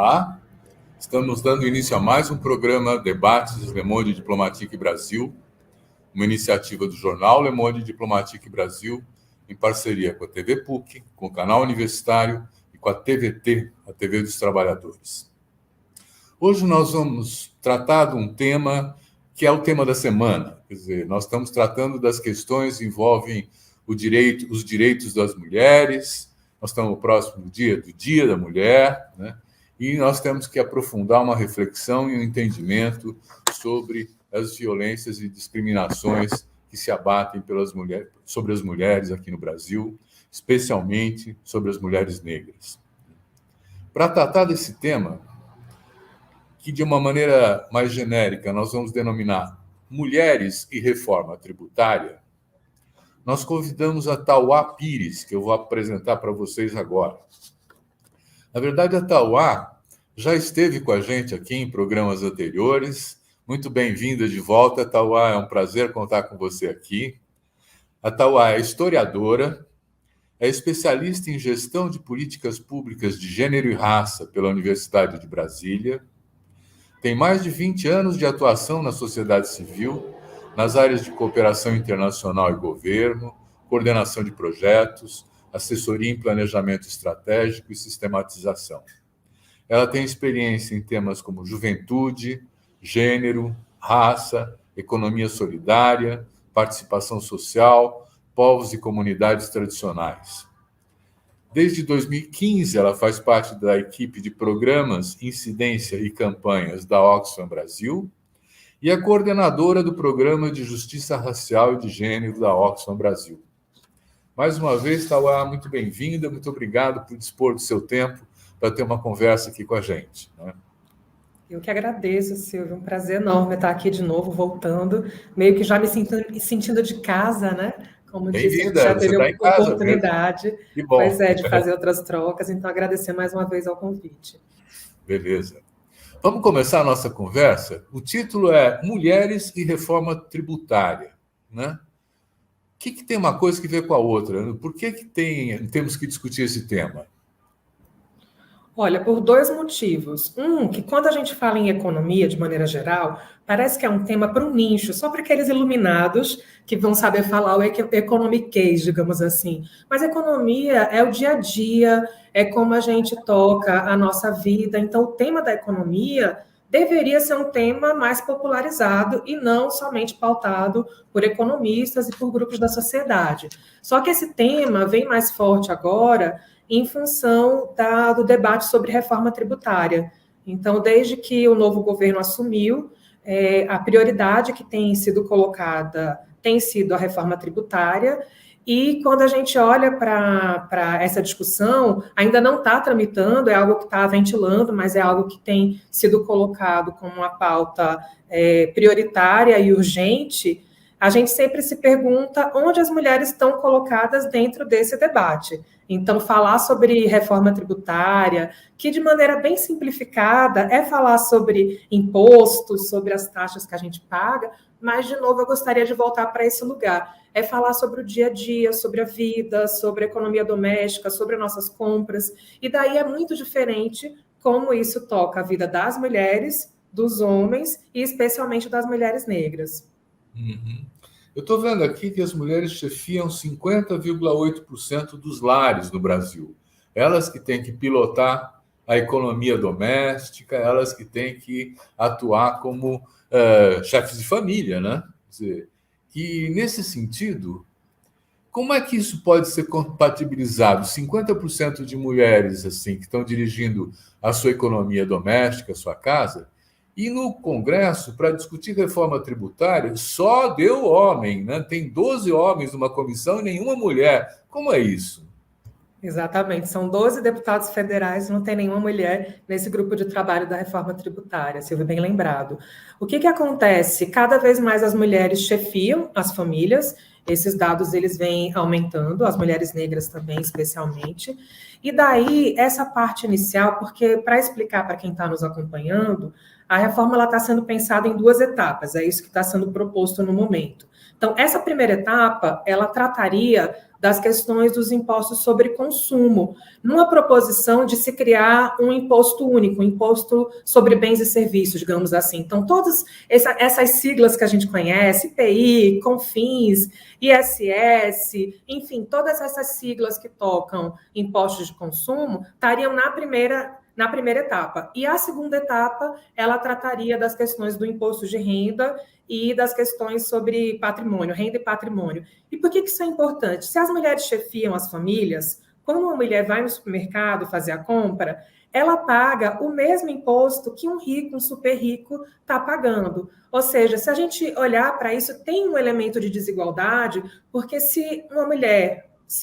Olá, estamos dando início a mais um programa Debates Le Monde Diplomatique Brasil, uma iniciativa do jornal Le Monde Diplomatique Brasil, em parceria com a TV PUC, com o canal universitário e com a TVT, a TV dos Trabalhadores. Hoje nós vamos tratar de um tema que é o tema da semana. Quer dizer, nós estamos tratando das questões que envolvem os direitos das mulheres. Nós estamos próximo do Dia da Mulher, né? E nós temos que aprofundar uma reflexão e um entendimento sobre as violências e discriminações que se abatem sobre as mulheres aqui no Brasil, especialmente sobre as mulheres negras. Para tratar desse tema, que de uma maneira mais genérica nós vamos denominar Mulheres e Reforma Tributária, nós convidamos a Tauá Pires, que eu vou apresentar para vocês agora. Na verdade, a Tauá já esteve com a gente aqui em programas anteriores. Muito bem-vinda de volta, Tauá. É um prazer contar com você aqui. A Tauá é historiadora, é especialista em gestão de políticas públicas de gênero e raça pela Universidade de Brasília. Tem mais de 20 anos de atuação na sociedade civil, nas áreas de cooperação internacional e governo, coordenação de projetos, assessoria em planejamento estratégico e sistematização. Ela tem experiência em temas como juventude, gênero, raça, economia solidária, participação social, povos e comunidades tradicionais. Desde 2015, ela faz parte da equipe de programas, incidência e campanhas da Oxfam Brasil e é coordenadora do Programa de Justiça Racial e de Gênero da Oxfam Brasil. Mais uma vez, Tauá, muito bem-vinda, muito obrigado por dispor do seu tempo para ter uma conversa aqui com a gente, né? Eu que agradeço, Silvio, um prazer enorme estar aqui de novo, voltando, meio que já me sentindo de casa, né? Como disse, já teve a oportunidade, pois é, de fazer outras trocas, então agradecer mais uma vez ao convite. Beleza. Vamos começar a nossa conversa? O título é Mulheres e Reforma Tributária, né? O que tem uma coisa que ver com a outra? Por que temos que discutir esse tema? Olha, por dois motivos. Que quando a gente fala em economia, de maneira geral, parece que é um tema para um nicho, só para aqueles iluminados que vão saber falar o economiquez, digamos assim. Mas economia é o dia a dia, é como a gente toca a nossa vida. Então, o tema da economia deveria ser um tema mais popularizado e não somente pautado por economistas e por grupos da sociedade. Só que esse tema vem mais forte agora em função do debate sobre reforma tributária. Então, desde que o novo governo assumiu, a prioridade que tem sido colocada tem sido a reforma tributária, e quando a gente olha para essa discussão, ainda não está tramitando, é algo que está ventilando, mas é algo que tem sido colocado como uma pauta prioritária e urgente. A gente sempre se pergunta onde as mulheres estão colocadas dentro desse debate. Então, falar sobre reforma tributária, que de maneira bem simplificada é falar sobre impostos, sobre as taxas que a gente paga, mas, de novo, eu gostaria de voltar para esse lugar. É falar sobre o dia a dia, sobre a vida, sobre a economia doméstica, sobre nossas compras. E daí é muito diferente como isso toca a vida das mulheres, dos homens e especialmente das mulheres negras. Uhum. Eu estou vendo aqui que as mulheres chefiam 50,8% dos lares no Brasil. Elas que têm que pilotar a economia doméstica, elas que têm que atuar como chefes de família, né? Quer dizer, e, nesse sentido, como é que isso pode ser compatibilizado? 50% de mulheres assim que estão dirigindo a sua economia doméstica, a sua casa, e no Congresso, para discutir reforma tributária, só deu homem, né? Tem 12 homens numa comissão e nenhuma mulher. Como é isso? Exatamente, são 12 deputados federais, não tem nenhuma mulher nesse grupo de trabalho da reforma tributária, Silvio, bem lembrado. O que acontece? Cada vez mais as mulheres chefiam as famílias, esses dados eles vêm aumentando, as mulheres negras também, especialmente, e daí essa parte inicial, porque para explicar para quem está nos acompanhando, a reforma está sendo pensada em 2 etapas, é isso que está sendo proposto no momento. Então, essa primeira etapa, ela trataria das questões dos impostos sobre consumo, numa proposição de se criar um imposto único, um imposto sobre bens e serviços, digamos assim. Então, todas essas siglas que a gente conhece, IPI, CONFINS, ISS, enfim, todas essas siglas que tocam impostos de consumo, estariam na primeira etapa. E a segunda etapa, ela trataria das questões do imposto de renda e das questões sobre patrimônio, renda e patrimônio. E por que isso é importante? Se as mulheres chefiam as famílias, quando uma mulher vai no supermercado fazer a compra, ela paga o mesmo imposto que um rico, um super rico, está pagando. Ou seja, se a gente olhar para isso, tem um elemento de desigualdade, porque se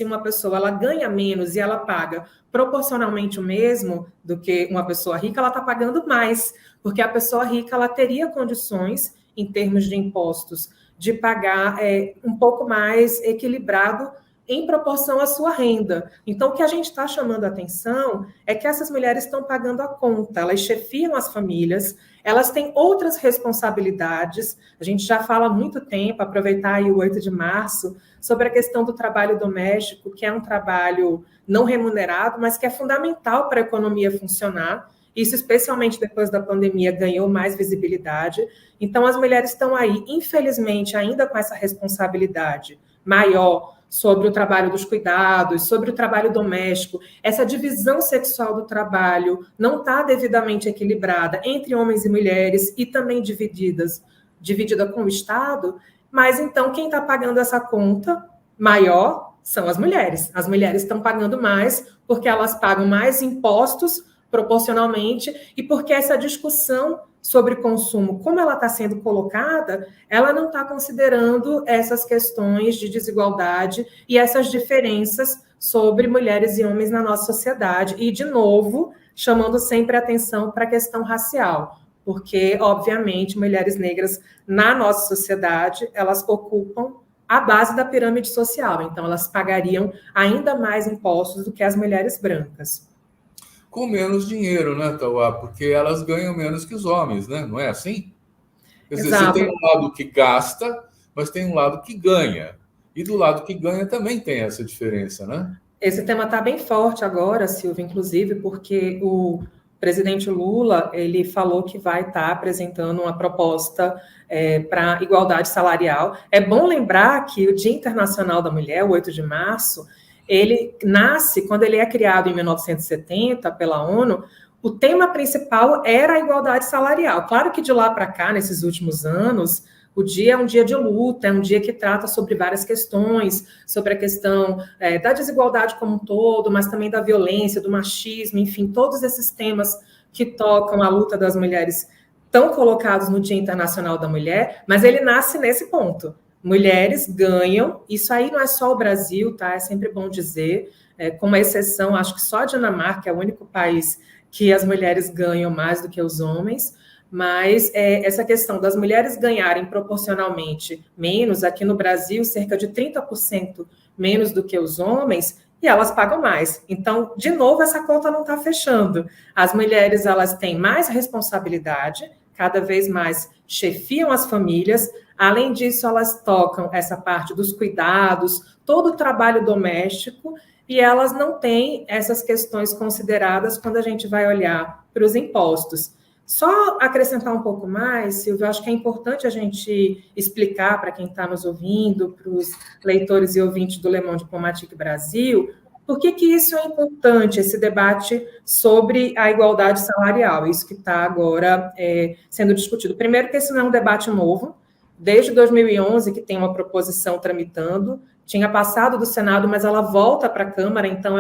uma pessoa ela ganha menos e ela paga proporcionalmente o mesmo do que uma pessoa rica, ela está pagando mais, porque a pessoa rica ela teria condições, em termos de impostos, de pagar um pouco mais equilibrado em proporção à sua renda. Então, o que a gente está chamando a atenção é que essas mulheres estão pagando a conta, elas chefiam as famílias, elas têm outras responsabilidades. A gente já fala há muito tempo, aproveitar aí o 8 de março, sobre a questão do trabalho doméstico, que é um trabalho não remunerado, mas que é fundamental para a economia funcionar. Isso, especialmente depois da pandemia, ganhou mais visibilidade. Então, as mulheres estão aí, infelizmente, ainda com essa responsabilidade maior sobre o trabalho dos cuidados, sobre o trabalho doméstico. Essa divisão sexual do trabalho não está devidamente equilibrada entre homens e mulheres e também dividida com o Estado. Mas, então, quem está pagando essa conta maior são as mulheres. As mulheres estão pagando mais porque elas pagam mais impostos proporcionalmente, e porque essa discussão sobre consumo, como ela está sendo colocada, ela não está considerando essas questões de desigualdade e essas diferenças sobre mulheres e homens na nossa sociedade. E, de novo, chamando sempre atenção para a questão racial, porque, obviamente, mulheres negras na nossa sociedade, elas ocupam a base da pirâmide social, então elas pagariam ainda mais impostos do que as mulheres brancas. Com menos dinheiro, né, Tauá? Porque elas ganham menos que os homens, né? Não é assim? Quer dizer, Exato. Você tem um lado que gasta, mas tem um lado que ganha. E do lado que ganha também tem essa diferença, né? Esse tema está bem forte agora, Silvia, inclusive, porque o presidente Lula, ele falou que vai estar apresentando uma proposta para igualdade salarial. É bom lembrar que o Dia Internacional da Mulher, o 8 de março, ele nasce, quando ele é criado em 1970 pela ONU, o tema principal era a igualdade salarial. Claro que de lá para cá, nesses últimos anos, o dia é um dia de luta, é um dia que trata sobre várias questões, sobre a questão da desigualdade como um todo, mas também da violência, do machismo, enfim, todos esses temas que tocam a luta das mulheres estão colocados no Dia Internacional da Mulher, mas ele nasce nesse ponto. Mulheres ganham, isso aí não é só o Brasil, tá? É sempre bom dizer, com uma exceção, acho que só a Dinamarca é o único país que as mulheres ganham mais do que os homens, mas essa questão das mulheres ganharem proporcionalmente menos, aqui no Brasil, cerca de 30% menos do que os homens, e elas pagam mais. Então, de novo, essa conta não está fechando. As mulheres, elas têm mais responsabilidade, cada vez mais chefiam as famílias. Além disso, elas tocam essa parte dos cuidados, todo o trabalho doméstico, e elas não têm essas questões consideradas quando a gente vai olhar para os impostos. Só acrescentar um pouco mais, Silvia, eu acho que é importante a gente explicar para quem está nos ouvindo, para os leitores e ouvintes do Le Monde Diplomatique Brasil, por que isso é importante, esse debate sobre a igualdade salarial, isso que está agora sendo discutido. Primeiro, que esse não é um debate novo, desde 2011 que tem uma proposição tramitando, tinha passado do Senado, mas ela volta para a Câmara, então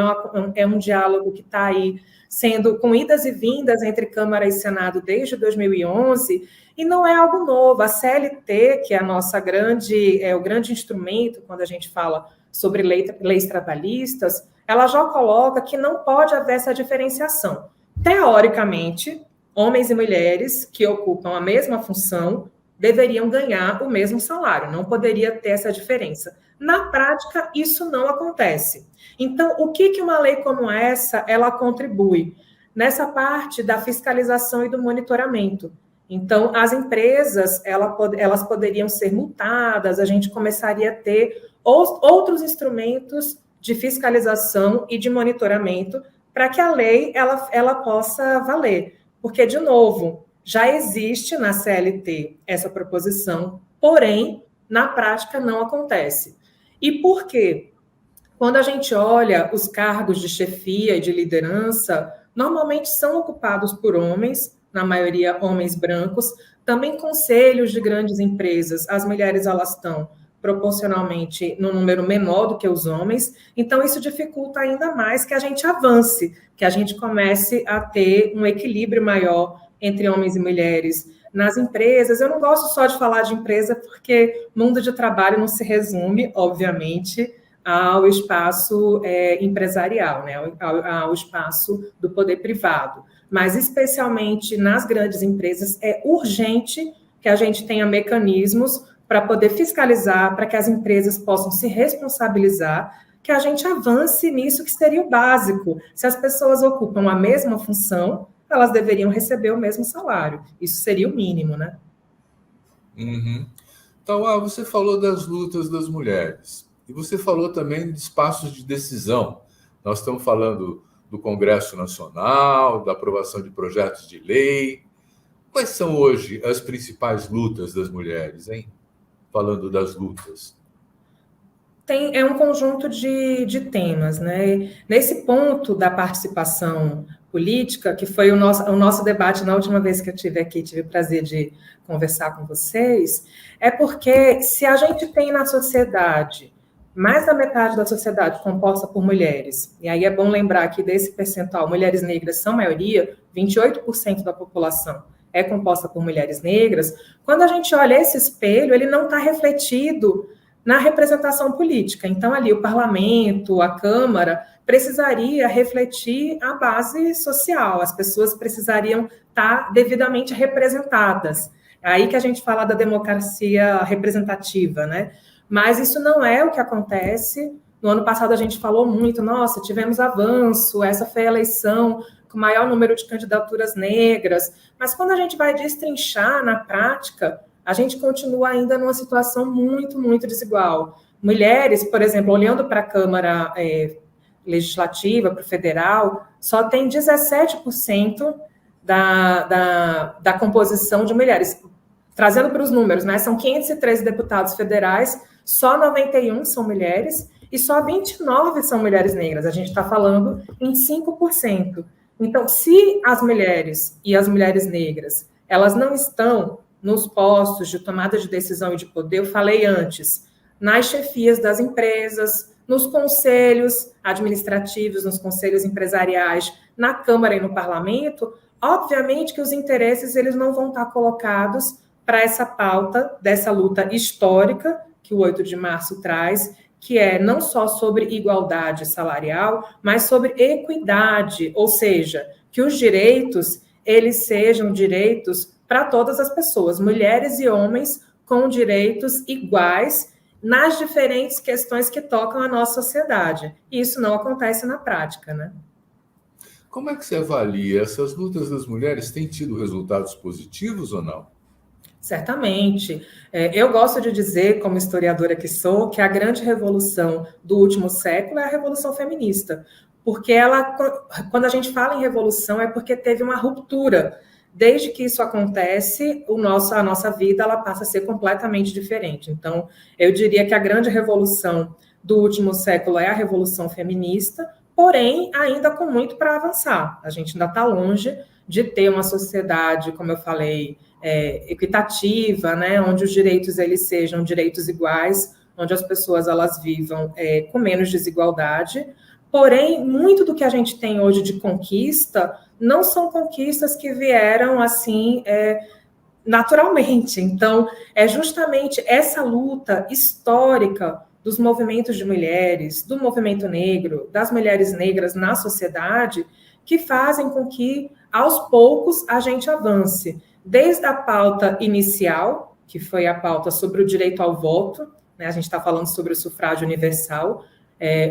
é um diálogo que está aí sendo com idas e vindas entre Câmara e Senado desde 2011, e não é algo novo. A CLT, que é o grande instrumento quando a gente fala sobre leis trabalhistas, ela já coloca que não pode haver essa diferenciação. Teoricamente, homens e mulheres que ocupam a mesma função deveriam ganhar o mesmo salário, não poderia ter essa diferença. Na prática, isso não acontece. Então, o que uma lei como essa, ela contribui? Nessa parte da fiscalização e do monitoramento. Então, as empresas, elas poderiam ser multadas, a gente começaria a ter outros instrumentos de fiscalização e de monitoramento para que a lei ela possa valer. Porque, de novo, já existe na CLT essa proposição, porém, na prática não acontece. E por quê? Quando a gente olha os cargos de chefia e de liderança, normalmente são ocupados por homens, na maioria homens brancos, também conselhos de grandes empresas, as mulheres elas estão proporcionalmente no número menor do que os homens, então isso dificulta ainda mais que a gente avance, que a gente comece a ter um equilíbrio maior entre homens e mulheres nas empresas. Eu não gosto só de falar de empresa, porque mundo de trabalho não se resume, obviamente, ao espaço empresarial, né, ao espaço do poder privado. Mas, especialmente nas grandes empresas, é urgente que a gente tenha mecanismos para poder fiscalizar, para que as empresas possam se responsabilizar, que a gente avance nisso que seria o básico. Se as pessoas ocupam a mesma função, elas deveriam receber o mesmo salário. Isso seria o mínimo, né? Uhum. Então, você falou das lutas das mulheres. E você falou também de espaços de decisão. Nós estamos falando do Congresso Nacional, da aprovação de projetos de lei. Quais são hoje as principais lutas das mulheres, hein? Falando das lutas. É um conjunto de temas, né? Nesse ponto da participação política, que foi o nosso debate na última vez que eu estive aqui, tive o prazer de conversar com vocês, é porque se a gente tem na sociedade mais da metade da sociedade composta por mulheres, e aí é bom lembrar que desse percentual, mulheres negras são maioria, 28% da população é composta por mulheres negras, quando a gente olha esse espelho, ele não está refletido na representação política. Então, ali, o parlamento, a Câmara, precisaria refletir a base social, as pessoas precisariam estar devidamente representadas. É aí que a gente fala da democracia representativa, né? Mas isso não é o que acontece. No ano passado, a gente falou muito, nossa, tivemos avanço, essa foi a eleição com o maior número de candidaturas negras, mas quando a gente vai destrinchar na prática, a gente continua ainda numa situação muito, muito desigual. Mulheres, por exemplo, olhando para a Câmara Legislativa, para o federal, só tem 17% da composição de mulheres. Trazendo para os números, né? São 513 deputados federais, só 91 são mulheres e só 29 são mulheres negras. A gente está falando em 5%. Então, se as mulheres e as mulheres negras, elas não estão nos postos de tomada de decisão e de poder, eu falei antes, nas chefias das empresas, nos conselhos administrativos, nos conselhos empresariais, na Câmara e no Parlamento, obviamente que os interesses eles não vão estar colocados para essa pauta dessa luta histórica que o 8 de março traz, que é não só sobre igualdade salarial, mas sobre equidade, ou seja, que os direitos, eles sejam direitos para todas as pessoas, mulheres e homens com direitos iguais nas diferentes questões que tocam a nossa sociedade. E isso não acontece na prática, né? Como é que você avalia? Essas lutas das mulheres têm tido resultados positivos ou não? Certamente. Eu gosto de dizer, como historiadora que sou, que a grande revolução do último século é a revolução feminista, porque quando a gente fala em revolução, é porque teve uma ruptura. Desde que isso acontece, a nossa vida ela passa a ser completamente diferente. Então, eu diria que a grande revolução do último século é a revolução feminista, porém, ainda com muito para avançar. A gente ainda está longe de ter uma sociedade, como eu falei, equitativa, né, onde os direitos eles sejam direitos iguais, onde as pessoas elas vivam com menos desigualdade. Porém, muito do que a gente tem hoje de conquista não são conquistas que vieram assim naturalmente. Então, é justamente essa luta histórica dos movimentos de mulheres, do movimento negro, das mulheres negras na sociedade, que fazem com que, aos poucos, a gente avance. Desde a pauta inicial, que foi a pauta sobre o direito ao voto, né, a gente está falando sobre o sufrágio universal,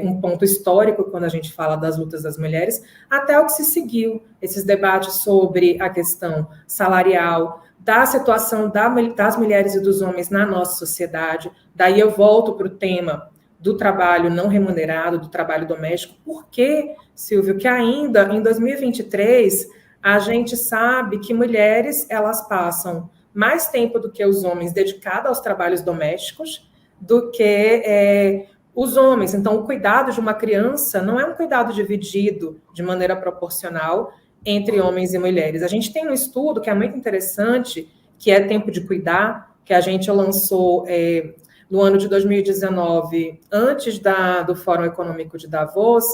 um ponto histórico quando a gente fala das lutas das mulheres, até o que se seguiu, esses debates sobre a questão salarial, da situação das mulheres e dos homens na nossa sociedade. Daí eu volto para o tema do trabalho não remunerado, do trabalho doméstico. Por que, Silvio, que ainda em 2023 a gente sabe que mulheres elas passam mais tempo do que os homens dedicados aos trabalhos domésticos do que os homens. Então, o cuidado de uma criança não é um cuidado dividido de maneira proporcional entre homens e mulheres. A gente tem um estudo que é muito interessante, que é Tempo de Cuidar, que a gente lançou no ano de 2019, antes do Fórum Econômico de Davos,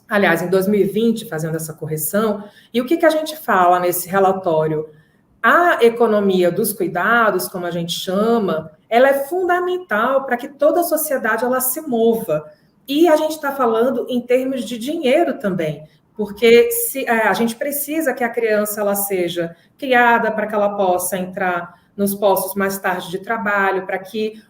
aliás, em 2020, fazendo essa correção. E o que a gente fala nesse relatório? A economia dos cuidados, como a gente chama, ela é fundamental para que toda a sociedade ela se mova. E a gente está falando em termos de dinheiro também, porque a gente precisa que a criança ela seja criada para que ela possa entrar nos postos mais tarde de trabalho, para que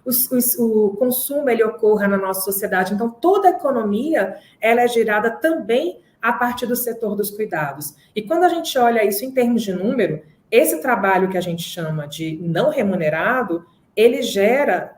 o consumo ele ocorra na nossa sociedade. Então, toda a economia ela é gerada também a partir do setor dos cuidados. E quando a gente olha isso em termos de número, esse trabalho que a gente chama de não remunerado, ele gera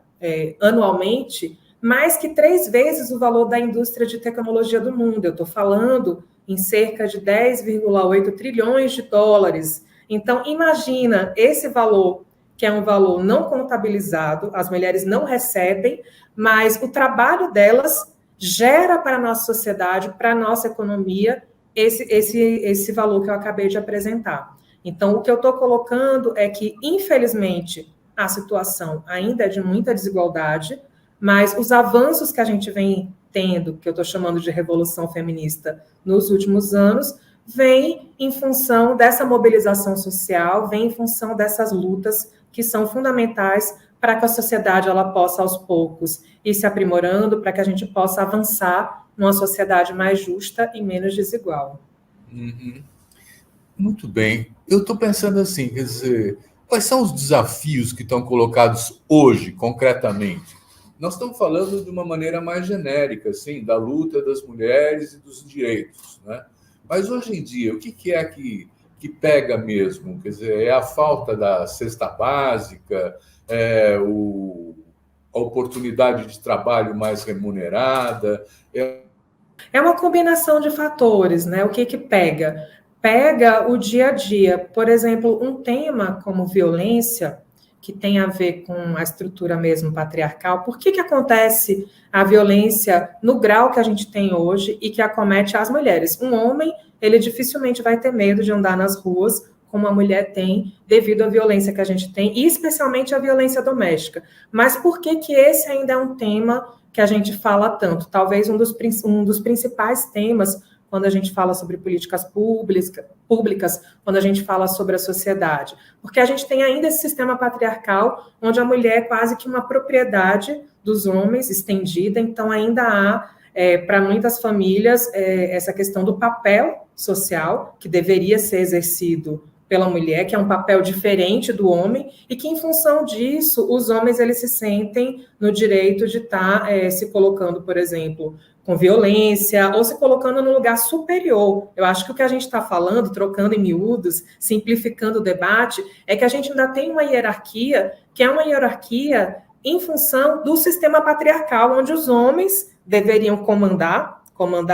anualmente mais que 3 vezes o valor da indústria de tecnologia do mundo. Eu estou falando em cerca de 10,8 trilhões de dólares. Então, imagina esse valor, que é um valor não contabilizado, as mulheres não recebem, mas o trabalho delas gera para a nossa sociedade, para a nossa economia, esse valor que eu acabei de apresentar. Então, o que eu estou colocando é que, infelizmente, a situação ainda é de muita desigualdade, mas os avanços que a gente vem tendo, que eu estou chamando de revolução feminista nos últimos anos, vem em função dessa mobilização social, vem em função dessas lutas que são fundamentais para que a sociedade ela possa, aos poucos, ir se aprimorando, para que a gente possa avançar numa sociedade mais justa e menos desigual. Uhum. Muito bem. Eu estou pensando assim, quer dizer, quais são os desafios que estão colocados hoje, concretamente? Nós estamos falando de uma maneira mais genérica, assim, da luta das mulheres e dos direitos, né? Mas hoje em dia, o que é que pega mesmo? Quer dizer, é a falta da cesta básica, a oportunidade de trabalho mais remunerada? É uma combinação de fatores, né? O que pega? Pega o dia a dia. Por exemplo, um tema como violência, que tem a ver com a estrutura mesmo patriarcal. Por que acontece a violência no grau que a gente tem hoje e que acomete as mulheres? Um homem, ele dificilmente vai ter medo de andar nas ruas como a mulher tem, devido à violência que a gente tem, e especialmente a violência doméstica. Mas por que esse ainda é um tema que a gente fala tanto? Talvez um dos principais temas quando a gente fala sobre políticas públicas, quando a gente fala sobre a sociedade. Porque a gente tem ainda esse sistema patriarcal, onde a mulher é quase que uma propriedade dos homens, estendida, então ainda há, para muitas famílias, essa questão do papel social, que deveria ser exercido pela mulher, que é um papel diferente do homem, e que, em função disso, os homens eles se sentem no direito de estar se colocando, por exemplo, com violência, ou se colocando num lugar superior. Eu acho que o que a gente está falando, trocando em miúdos, simplificando o debate, é que a gente ainda tem uma hierarquia, que é uma hierarquia em função do sistema patriarcal, onde os homens deveriam comandar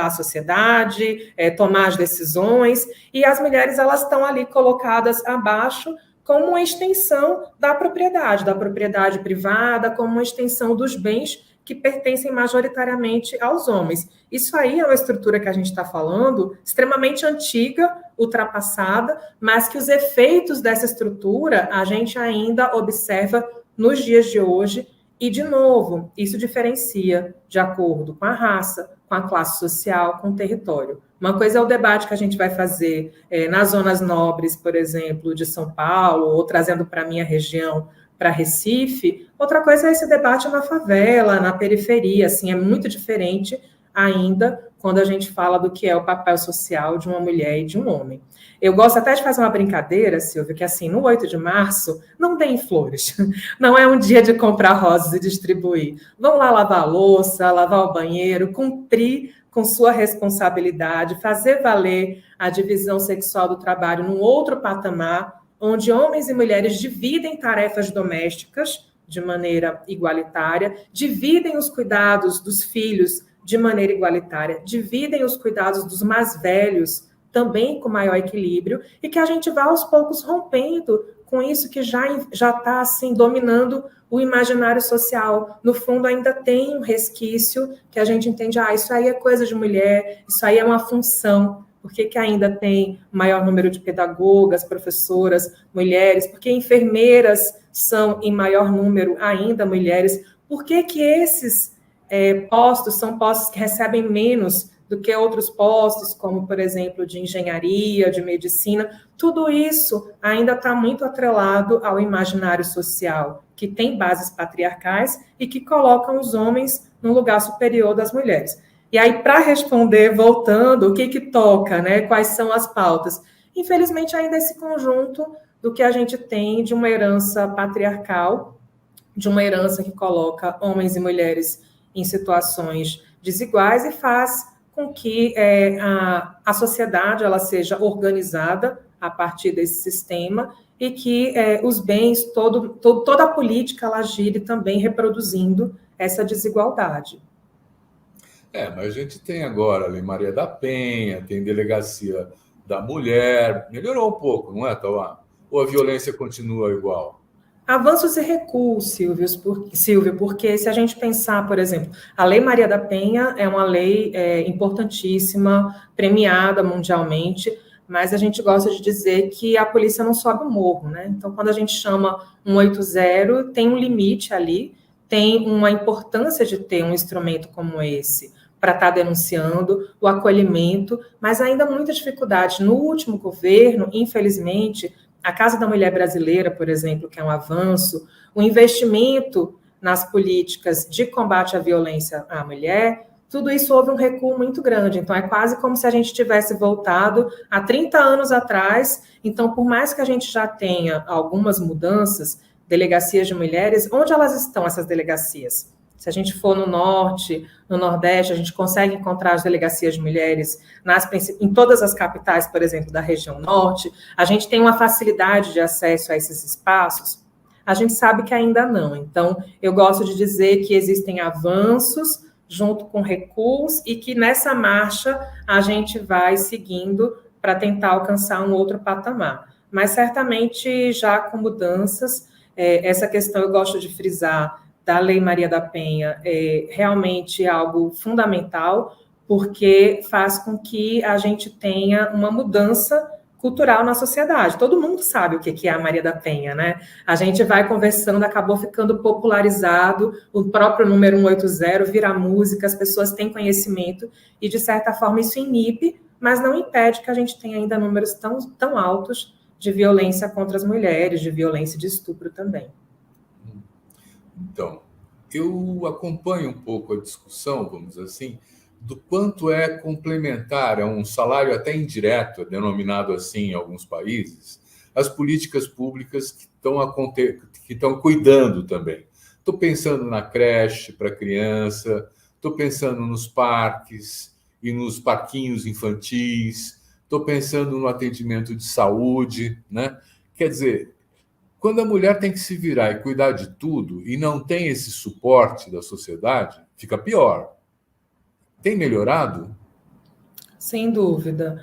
a sociedade, tomar as decisões, e as mulheres elas estão ali colocadas abaixo como uma extensão da propriedade privada, como uma extensão dos bens que pertencem majoritariamente aos homens. Isso aí é uma estrutura que a gente está falando, extremamente antiga, ultrapassada, mas que os efeitos dessa estrutura a gente ainda observa nos dias de hoje, e, de novo, isso diferencia de acordo com a raça, com a classe social, com o território. Uma coisa é o debate que a gente vai fazer nas zonas nobres, por exemplo, de São Paulo, ou trazendo para a minha região, para Recife. Outra coisa é esse debate na favela, na periferia, assim, é muito diferente ainda quando a gente fala do que é o papel social de uma mulher e de um homem. Eu gosto até de fazer uma brincadeira, Silvia, que assim, no 8 de março, não deem flores. Não é um dia de comprar rosas e distribuir. Vão lá lavar a louça, lavar o banheiro, cumprir com sua responsabilidade, fazer valer a divisão sexual do trabalho num outro patamar, onde homens e mulheres dividem tarefas domésticas de maneira igualitária, dividem os cuidados dos filhos de maneira igualitária, dividem os cuidados dos mais velhos também com maior equilíbrio, e que a gente vai aos poucos rompendo com isso que já está assim, dominando o imaginário social. No fundo, ainda tem um resquício que a gente entende, isso aí é coisa de mulher, isso aí é uma função. Por que ainda tem maior número de pedagogas, professoras, mulheres? Por que enfermeiras são em maior número ainda mulheres? Por que esses postos são postos que recebem menos do que outros postos, como, por exemplo, de engenharia, de medicina? Tudo isso ainda está muito atrelado ao imaginário social, que tem bases patriarcais e que colocam os homens no lugar superior das mulheres. E aí, para responder, voltando, o que toca, né? Quais são as pautas? Infelizmente, ainda esse conjunto do que a gente tem de uma herança patriarcal, de uma herança que coloca homens e mulheres em situações desiguais e faz com que a sociedade ela seja organizada a partir desse sistema e que os bens, toda a política, ela gire também reproduzindo essa desigualdade. Mas a gente tem agora a Lei Maria da Penha, tem Delegacia da Mulher, melhorou um pouco, não é, Tauá? Ou a violência continua igual? Avanços e recuos, Silvio, porque se a gente pensar, por exemplo, a Lei Maria da Penha é uma lei importantíssima, premiada mundialmente, mas a gente gosta de dizer que a polícia não sobe o morro, né? Então, quando a gente chama 180, tem um limite ali, tem uma importância de ter um instrumento como esse para estar denunciando o acolhimento, mas ainda muita dificuldade. No último governo, infelizmente, a Casa da Mulher Brasileira, por exemplo, que é um avanço, o investimento nas políticas de combate à violência à mulher, tudo isso houve um recuo muito grande. Então, é quase como se a gente tivesse voltado há 30 anos atrás. Então, por mais que a gente já tenha algumas mudanças, delegacias de mulheres, onde elas estão, essas delegacias? Se a gente for no norte, no nordeste, a gente consegue encontrar as delegacias de mulheres em todas as capitais, por exemplo, da região norte. A gente tem uma facilidade de acesso a esses espaços? A gente sabe que ainda não. Então, eu gosto de dizer que existem avanços junto com recuos e que nessa marcha a gente vai seguindo para tentar alcançar um outro patamar. Mas certamente já com mudanças, essa questão eu gosto de frisar da Lei Maria da Penha é realmente algo fundamental, porque faz com que a gente tenha uma mudança cultural na sociedade. Todo mundo sabe o que é a Maria da Penha, né? A gente vai conversando, acabou ficando popularizado, o próprio número 180 vira música, as pessoas têm conhecimento, e de certa forma isso inibe, mas não impede que a gente tenha ainda números tão altos de violência contra as mulheres, de violência e de estupro também. Então, eu acompanho um pouco a discussão, vamos dizer assim, do quanto é complementar a um salário até indireto, denominado assim em alguns países, as políticas públicas que estão cuidando também. Estou pensando na creche para criança, estou pensando nos parques e nos parquinhos infantis, estou pensando no atendimento de saúde, né? Quer dizer, quando a mulher tem que se virar e cuidar de tudo e não tem esse suporte da sociedade, fica pior. Tem melhorado? Sem dúvida.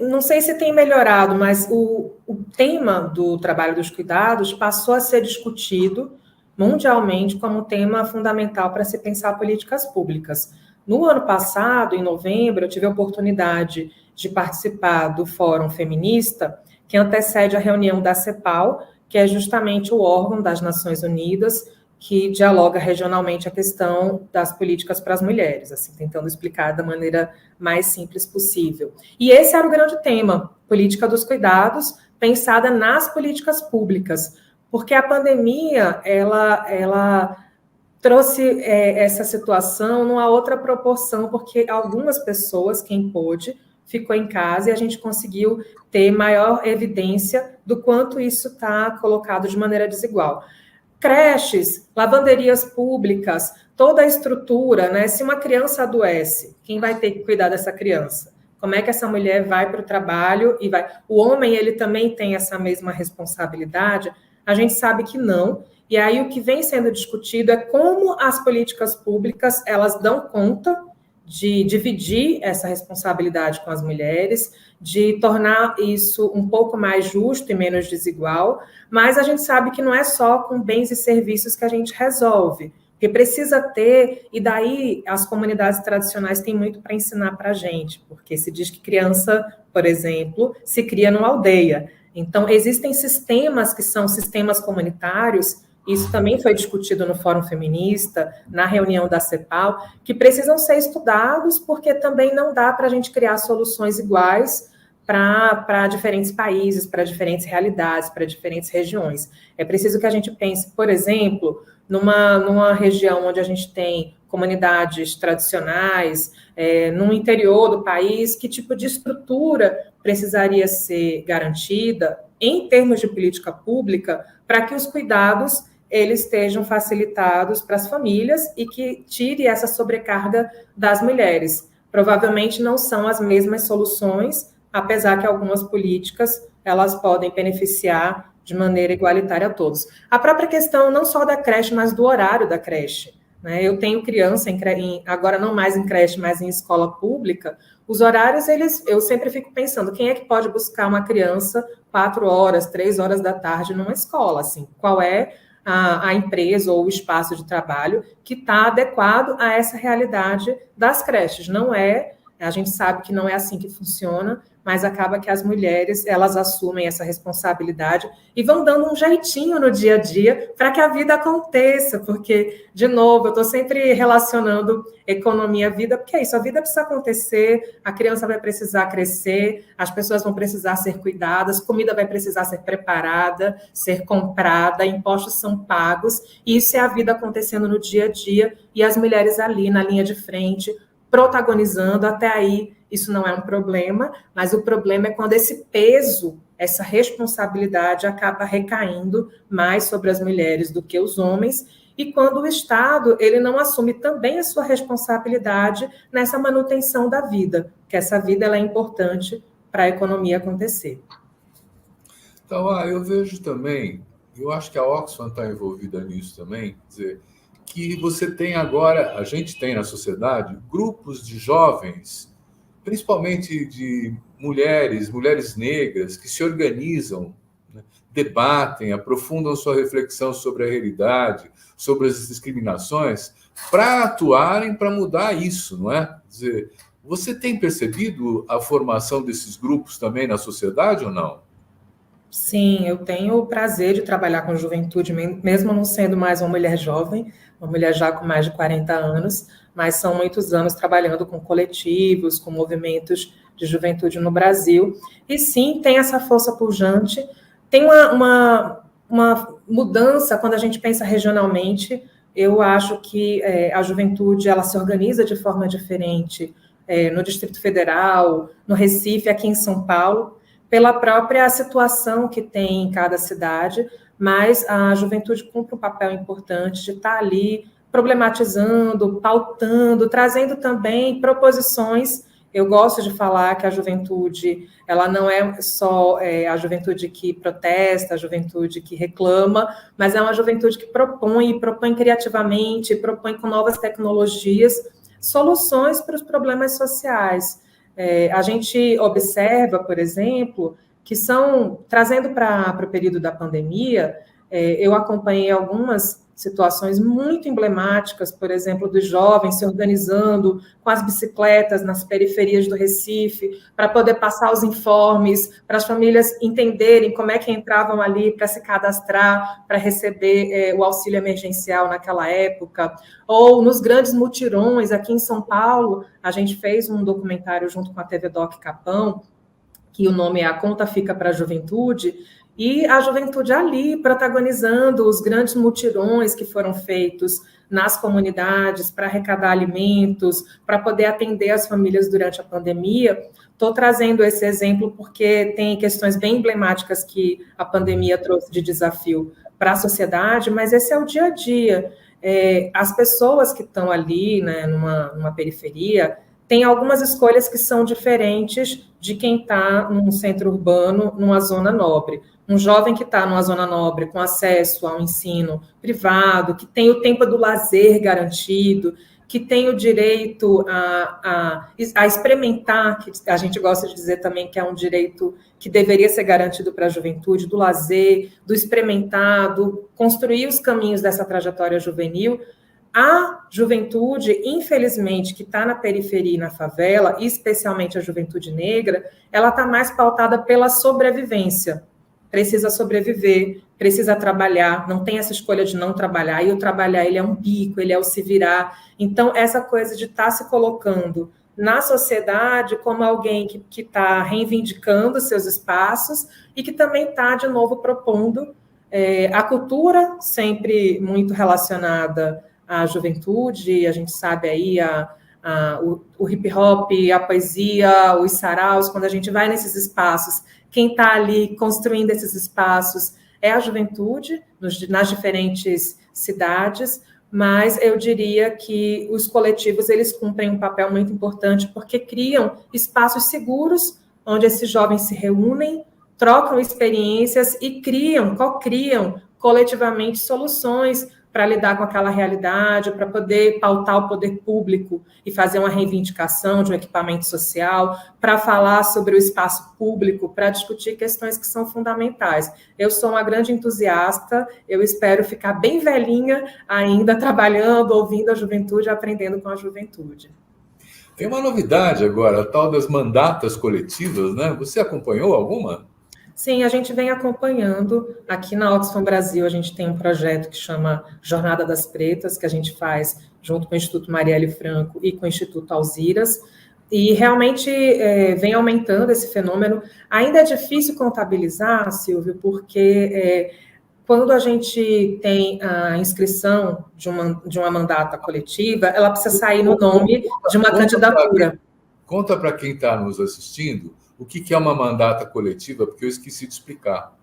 Não sei se tem melhorado, mas o tema do trabalho dos cuidados passou a ser discutido mundialmente como um tema fundamental para se pensar políticas públicas. No ano passado, em novembro, eu tive a oportunidade de participar do Fórum Feminista, que antecede a reunião da CEPAL, que é justamente o órgão das Nações Unidas que dialoga regionalmente a questão das políticas para as mulheres, assim, tentando explicar da maneira mais simples possível. E esse era o grande tema, política dos cuidados, pensada nas políticas públicas, porque a pandemia, ela trouxe essa situação numa outra proporção, porque algumas pessoas, quem pôde, ficou em casa e a gente conseguiu ter maior evidência do quanto isso está colocado de maneira desigual. Creches, lavanderias públicas, toda a estrutura, né? Se uma criança adoece, quem vai ter que cuidar dessa criança? como é que essa mulher vai para o trabalho e vai... O homem, ele também tem essa mesma responsabilidade? A gente sabe que não. E aí o que vem sendo discutido é como as políticas públicas, elas dão conta de dividir essa responsabilidade com as mulheres, de tornar isso um pouco mais justo e menos desigual, mas a gente sabe que não é só com bens e serviços que a gente resolve, porque precisa ter, e daí as comunidades tradicionais têm muito para ensinar para a gente, porque se diz que criança, por exemplo, se cria numa aldeia. Então, existem sistemas que são sistemas comunitários. Isso também foi discutido no Fórum Feminista, na reunião da CEPAL, que precisam ser estudados, porque também não dá para a gente criar soluções iguais para diferentes países, para diferentes realidades, para diferentes regiões. É preciso que a gente pense, por exemplo, numa região onde a gente tem comunidades tradicionais, no interior do país, que tipo de estrutura precisaria ser garantida em termos de política pública para que os cuidados eles estejam facilitados para as famílias e que tire essa sobrecarga das mulheres. Provavelmente não são as mesmas soluções, apesar que algumas políticas elas podem beneficiar de maneira igualitária a todos. A própria questão não só da creche, mas do horário da creche. Né? Eu tenho criança, agora não mais em creche, mas em escola pública. Os horários, eu sempre fico pensando, quem é que pode buscar uma criança 4 horas, 3 horas da tarde numa escola? Assim, qual é a empresa ou o espaço de trabalho que está adequado a essa realidade das creches? Não é, a gente sabe que não é assim que funciona, mas acaba que as mulheres, elas assumem essa responsabilidade e vão dando um jeitinho no dia a dia para que a vida aconteça, porque, de novo, eu estou sempre relacionando economia à vida, porque é isso, a vida precisa acontecer, a criança vai precisar crescer, as pessoas vão precisar ser cuidadas, comida vai precisar ser preparada, ser comprada, impostos são pagos, e isso é a vida acontecendo no dia a dia, e as mulheres ali na linha de frente, protagonizando. Até aí isso não é um problema, mas o problema é quando esse peso, essa responsabilidade acaba recaindo mais sobre as mulheres do que os homens, e quando o Estado ele não assume também a sua responsabilidade nessa manutenção da vida, que essa vida ela é importante para a economia acontecer. Então, eu vejo também, eu acho que a Oxfam está envolvida nisso também, quer dizer, que você tem agora, a gente tem na sociedade, grupos de jovens, principalmente de mulheres negras, que se organizam, né, debatem, aprofundam sua reflexão sobre a realidade, sobre as discriminações, para atuarem para mudar isso, não é? Quer dizer, você tem percebido a formação desses grupos também na sociedade ou não? Sim, eu tenho o prazer de trabalhar com juventude, mesmo não sendo mais uma mulher jovem, uma mulher já com mais de 40 anos, mas são muitos anos trabalhando com coletivos, com movimentos de juventude no Brasil. E sim, tem essa força pujante. Tem uma mudança quando a gente pensa regionalmente. Eu acho que a juventude ela se organiza de forma diferente no Distrito Federal, no Recife, aqui em São Paulo, pela própria situação que tem em cada cidade, mas a juventude cumpre um papel importante de estar ali problematizando, pautando, trazendo também proposições. Eu gosto de falar que a juventude, ela não é só a juventude que protesta, a juventude que reclama, mas é uma juventude que propõe criativamente, propõe com novas tecnologias soluções para os problemas sociais. A gente observa, por exemplo, que trazendo para o período da pandemia, eu acompanhei algumas situações muito emblemáticas, por exemplo, dos jovens se organizando com as bicicletas nas periferias do Recife, para poder passar os informes, para as famílias entenderem como é que entravam ali para se cadastrar, para receber o auxílio emergencial naquela época, ou nos grandes mutirões aqui em São Paulo. A gente fez um documentário junto com a TV Doc Capão, que o nome é A Conta Fica para a Juventude, e a juventude ali protagonizando os grandes mutirões que foram feitos nas comunidades para arrecadar alimentos, para poder atender as famílias durante a pandemia. Estou trazendo esse exemplo porque tem questões bem emblemáticas que a pandemia trouxe de desafio para a sociedade, mas esse é o dia a dia. As pessoas que estão ali, né, numa periferia, tem algumas escolhas que são diferentes de quem está num centro urbano, numa zona nobre. Um jovem que está numa zona nobre, com acesso ao ensino privado, que tem o tempo do lazer garantido, que tem o direito a experimentar, que a gente gosta de dizer também que é um direito que deveria ser garantido para a juventude, do lazer, do experimentar, do construir os caminhos dessa trajetória juvenil. A juventude, infelizmente, que está na periferia e na favela, especialmente a juventude negra, ela está mais pautada pela sobrevivência. Precisa sobreviver, precisa trabalhar, não tem essa escolha de não trabalhar, e o trabalhar ele é um bico, ele é o se virar. Então, essa coisa de estar se colocando na sociedade como alguém que está reivindicando seus espaços e que também está, de novo, propondo a cultura, sempre muito relacionada à juventude, a gente sabe aí o hip hop, a poesia, os saraus, quando a gente vai nesses espaços, quem está ali construindo esses espaços é a juventude, nas diferentes cidades, mas eu diria que os coletivos eles cumprem um papel muito importante porque criam espaços seguros onde esses jovens se reúnem, trocam experiências e co-criam coletivamente soluções para lidar com aquela realidade, para poder pautar o poder público e fazer uma reivindicação de um equipamento social, para falar sobre o espaço público, para discutir questões que são fundamentais. Eu sou uma grande entusiasta, eu espero ficar bem velhinha ainda, trabalhando, ouvindo a juventude, aprendendo com a juventude. Tem uma novidade agora, a tal das mandatas coletivas, né? Você acompanhou alguma? Sim, a gente vem acompanhando. Aqui na Oxfam Brasil, a gente tem um projeto que chama Jornada das Pretas, que a gente faz junto com o Instituto Marielle Franco e com o Instituto Alziras, e realmente vem aumentando esse fenômeno. Ainda é difícil contabilizar, Silvio, porque quando a gente tem a inscrição de uma mandata coletiva, ela precisa sair no nome de uma candidatura. Conta para quem está nos assistindo o que é uma mandata coletiva, porque eu esqueci de explicar.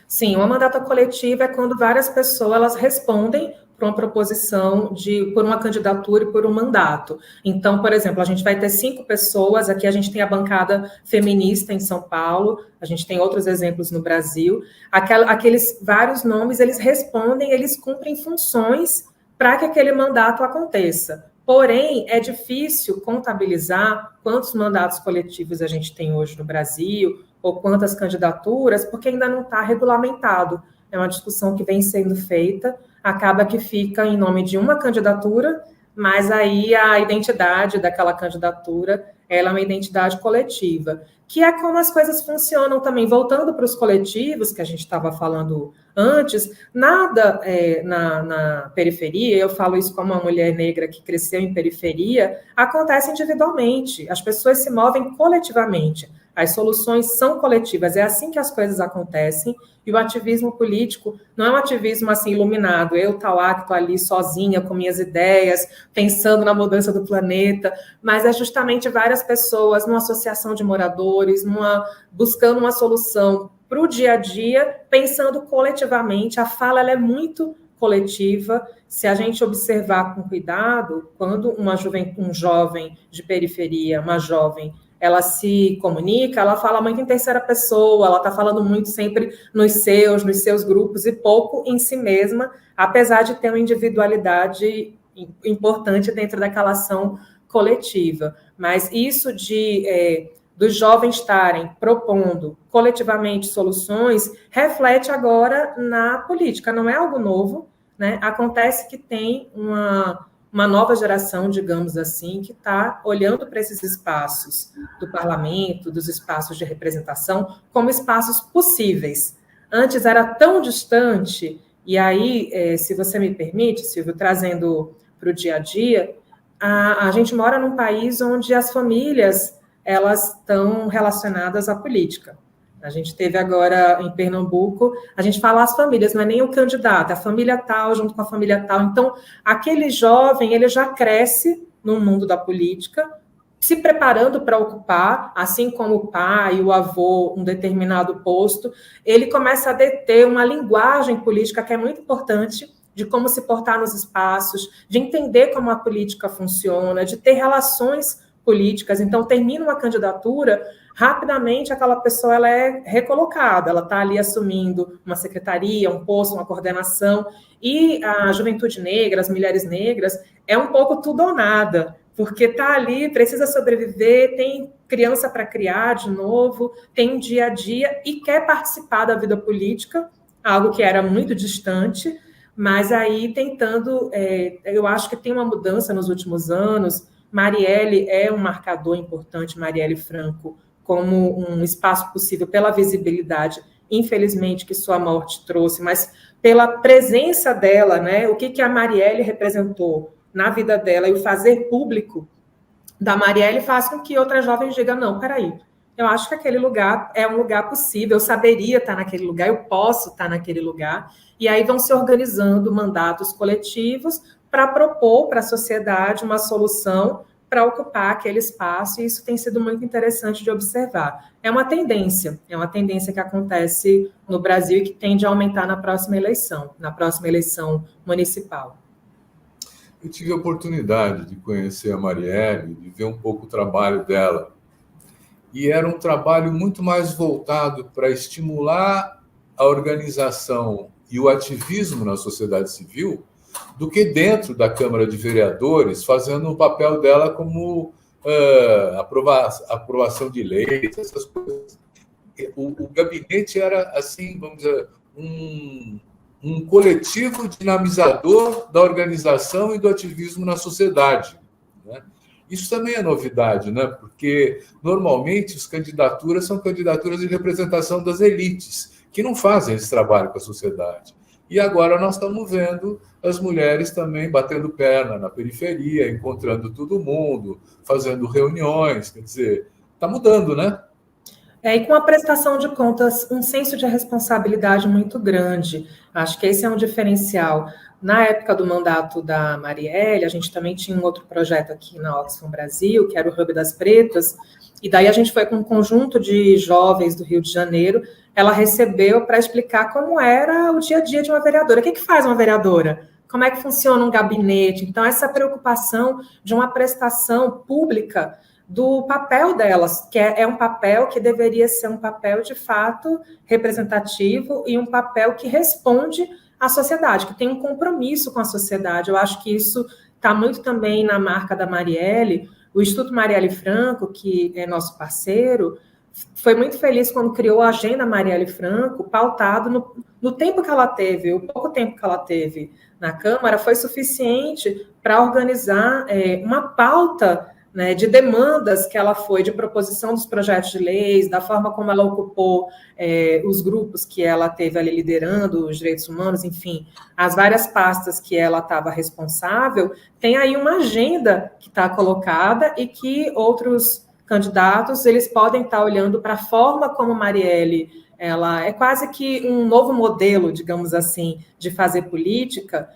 Sim, uma mandata coletiva é quando várias pessoas elas respondem para uma proposição por uma candidatura e por um mandato. Então, por exemplo, a gente vai ter 5 pessoas, aqui a gente tem a bancada feminista em São Paulo, a gente tem outros exemplos no Brasil, aqueles vários nomes, eles respondem, eles cumprem funções para que aquele mandato aconteça. Porém, é difícil contabilizar quantos mandatos coletivos a gente tem hoje no Brasil, ou quantas candidaturas, porque ainda não está regulamentado. É uma discussão que vem sendo feita, acaba que fica em nome de uma candidatura, mas aí a identidade daquela candidatura ela é uma identidade coletiva, que é como as coisas funcionam também. Voltando para os coletivos, que a gente estava falando antes, nada na periferia, eu falo isso como uma mulher negra que cresceu em periferia, acontece individualmente, as pessoas se movem coletivamente, as soluções são coletivas, é assim que as coisas acontecem, e o ativismo político não é um ativismo assim iluminado, eu estou ali sozinha com minhas ideias, pensando na mudança do planeta, mas é justamente várias pessoas numa associação de moradores, buscando uma solução para o dia a dia, pensando coletivamente. A fala ela é muito coletiva. Se a gente observar com cuidado, quando um jovem de periferia, uma jovem, ela se comunica, ela fala muito em terceira pessoa, ela está falando muito sempre nos seus grupos e pouco em si mesma, apesar de ter uma individualidade importante dentro daquela ação coletiva. Mas isso dos jovens estarem propondo coletivamente soluções reflete agora na política, não é algo novo, né? Acontece que tem uma nova geração, digamos assim, que está olhando para esses espaços do parlamento, dos espaços de representação, como espaços possíveis. Antes era tão distante, e aí, se você me permite, Silvio, trazendo para o dia a dia, a gente mora num país onde as famílias elas estão relacionadas à política. A gente teve agora em Pernambuco, a gente fala as famílias, não é nem o candidato, a família tal junto com a família tal. Então, aquele jovem, ele já cresce no mundo da política, se preparando para ocupar, assim como o pai, o avô, um determinado posto, ele começa a ter uma linguagem política que é muito importante, de como se portar nos espaços, de entender como a política funciona, de ter relações políticas. Então, termina uma candidatura, rapidamente aquela pessoa ela é recolocada, ela está ali assumindo uma secretaria, um posto, uma coordenação, e a juventude negra, as mulheres negras, é um pouco tudo ou nada, porque está ali, precisa sobreviver, tem criança para criar de novo, tem um dia a dia e quer participar da vida política, algo que era muito distante, mas aí tentando, eu acho que tem uma mudança nos últimos anos. Marielle é um marcador importante, Marielle Franco, como um espaço possível pela visibilidade, infelizmente, que sua morte trouxe, mas pela presença dela, né? O que a Marielle representou na vida dela e o fazer público da Marielle faz com que outras jovens digam, não, peraí, eu acho que aquele lugar é um lugar possível, eu saberia estar naquele lugar, eu posso estar naquele lugar, e aí vão se organizando mandatos coletivos para propor para a sociedade uma solução para ocupar aquele espaço, e isso tem sido muito interessante de observar. É uma tendência que acontece no Brasil e que tende a aumentar na próxima eleição municipal. Eu tive a oportunidade de conhecer a Marielle, de ver um pouco o trabalho dela. E era um trabalho muito mais voltado para estimular a organização e o ativismo na sociedade civil do que dentro da Câmara de Vereadores, fazendo o papel dela como aprovação de leis, essas coisas. O gabinete era, assim, vamos dizer, um coletivo dinamizador da organização e do ativismo na sociedade, né? Isso também é novidade, né? Porque, normalmente, as candidaturas são candidaturas de representação das elites, que não fazem esse trabalho com a sociedade. E agora nós estamos vendo as mulheres também batendo perna na periferia, encontrando todo mundo, fazendo reuniões, quer dizer, está mudando, né? E com a prestação de contas, um senso de responsabilidade muito grande. Acho que esse é um diferencial. Na época do mandato da Marielle, a gente também tinha um outro projeto aqui na Oxfam Brasil, que era o Hub das Pretas, e daí a gente foi com um conjunto de jovens do Rio de Janeiro, ela recebeu para explicar como era o dia a dia de uma vereadora. O que faz uma vereadora? Como é que funciona um gabinete? Então, essa preocupação de uma prestação pública do papel delas, que é um papel que deveria ser um papel, de fato, representativo e um papel que responde à sociedade, que tem um compromisso com a sociedade. Eu acho que isso está muito também na marca da Marielle. O Instituto Marielle Franco, que é nosso parceiro, foi muito feliz quando criou a Agenda Marielle Franco, pautado no tempo que ela teve, o pouco tempo que ela teve na Câmara, foi suficiente para organizar uma pauta, né, de demandas que ela foi, de proposição dos projetos de leis, da forma como ela ocupou os grupos que ela teve ali liderando, os direitos humanos, enfim, as várias pastas que ela estava responsável. Tem aí uma agenda que está colocada e que outros candidatos, eles podem estar olhando para a forma como Marielle, ela é quase que um novo modelo, digamos assim, de fazer política,